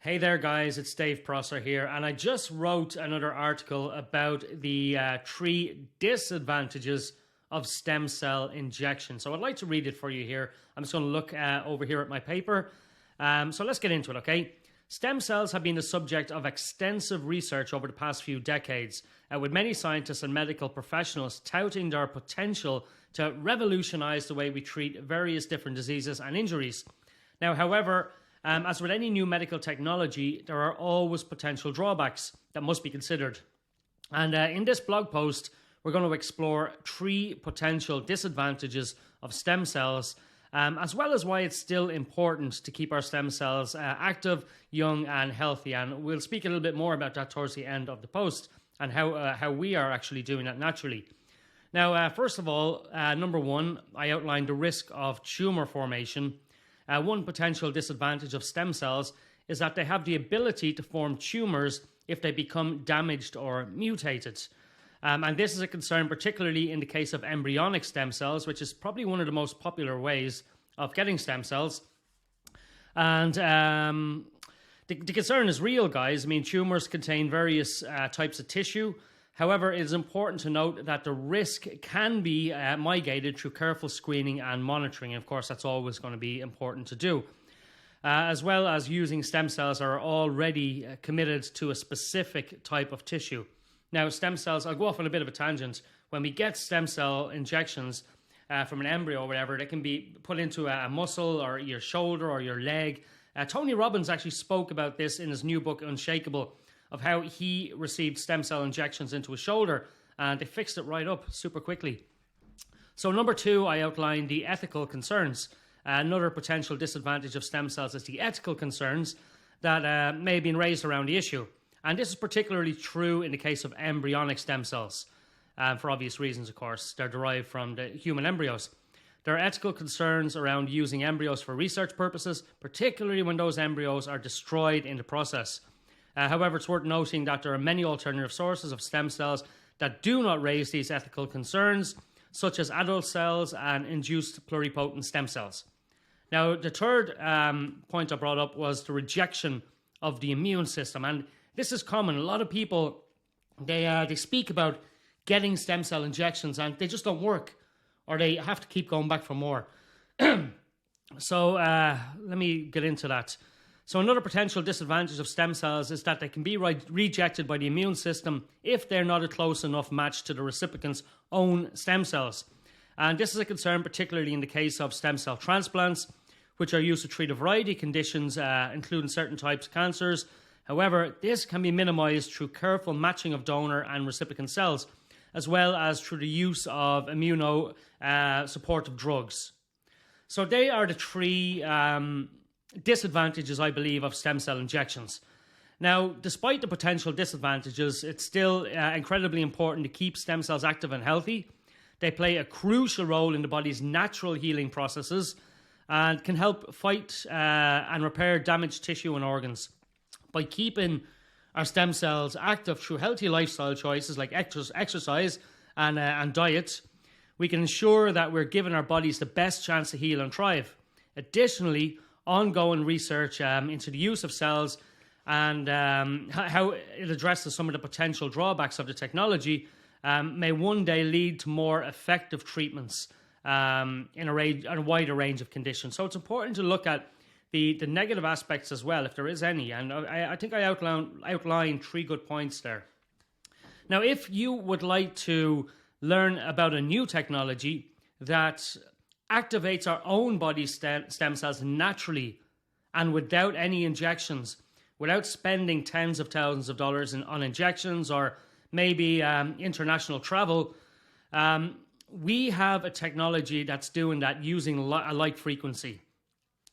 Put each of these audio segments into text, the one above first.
Hey there guys, it's Dave Prosser here, and I just wrote another article about the 3 disadvantages of stem cell injection. So I'd like to read it for you here. I'm just going to look over here at my paper. So let's get into it, okay? Stem cells have been the subject of extensive research over the past few decades, with many scientists and medical professionals touting their potential to revolutionize the way we treat various different diseases and injuries. Now, however, as with any new medical technology, there are always potential drawbacks that must be considered. And in this blog post, we're going to explore 3 potential disadvantages of stem cells, as well as why it's still important to keep our stem cells active, young and healthy. And we'll speak a little bit more about that towards the end of the post and how we are actually doing that naturally. Now, first of all, number 1, I outlined the risk of tumor formation. One potential disadvantage of stem cells is that they have the ability to form tumors if they become damaged or mutated. And this is a concern particularly in the case of embryonic stem cells, which is probably one of the most popular ways of getting stem cells. And the concern is real, guys. I mean, tumors contain various types of tissue. However, it is important to note that the risk can be mitigated through careful screening and monitoring. And of course, that's always going to be important to do. As well as using stem cells are already committed to a specific type of tissue. Now, stem cells, I'll go off on a bit of a tangent. When we get stem cell injections from an embryo or whatever, they can be put into a muscle or your shoulder or your leg. Tony Robbins actually spoke about this in his new book, Unshakable, of how he received stem cell injections into his shoulder and they fixed it right up super quickly. So number 2, I outlined the ethical concerns. Another potential disadvantage of stem cells is the ethical concerns that may have been raised around the issue. And this is particularly true in the case of embryonic stem cells. For obvious reasons, of course, they're derived from the human embryos. There are ethical concerns around using embryos for research purposes, particularly when those embryos are destroyed in the process. However, it's worth noting that there are many alternative sources of stem cells that do not raise these ethical concerns, such as adult cells and induced pluripotent stem cells. Now, the third point I brought up was the rejection of the immune system. And this is common. A lot of people, they speak about getting stem cell injections and they just don't work, or they have to keep going back for more. So let me get into that. So another potential disadvantage of stem cells is that they can be rejected by the immune system if they're not a close enough match to the recipient's own stem cells. And this is a concern particularly in the case of stem cell transplants, which are used to treat a variety of conditions, including certain types of cancers. However, this can be minimized through careful matching of donor and recipient cells, as well as through the use of immunosupportive drugs. So they are the 3 disadvantages, I believe, of stem cell injections. Now, despite the potential disadvantages, it's still incredibly important to keep stem cells active and healthy. They play a crucial role in the body's natural healing processes and can help fight and repair damaged tissue and organs. By keeping our stem cells active through healthy lifestyle choices like exercise and diet, we can ensure that we're giving our bodies the best chance to heal and thrive. Additionally, ongoing research into the use of cells and how it addresses some of the potential drawbacks of the technology may one day lead to more effective treatments in a wider range of conditions. So it's important to look at the negative aspects as well, if there is any. And I think I outlined 3 good points there. Now, if you would like to learn about a new technology that activates our own body stem cells naturally and without any injections, without spending tens of thousands of dollars on injections or maybe international travel, we have a technology that's doing that using a light frequency.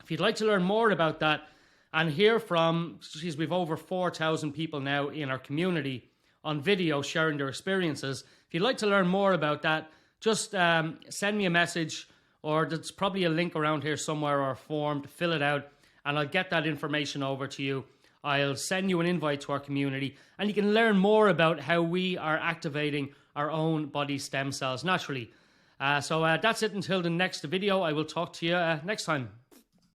If you'd like to learn more about that and hear from, we've over 4,000 people now in our community on video sharing their experiences. If you'd like to learn more about that, just send me a message, or there's probably a link around here somewhere or a form to fill it out, and I'll get that information over to you. I'll send you an invite to our community, and you can learn more about how we are activating our own body stem cells naturally. So that's it until the next video. I will talk to you next time.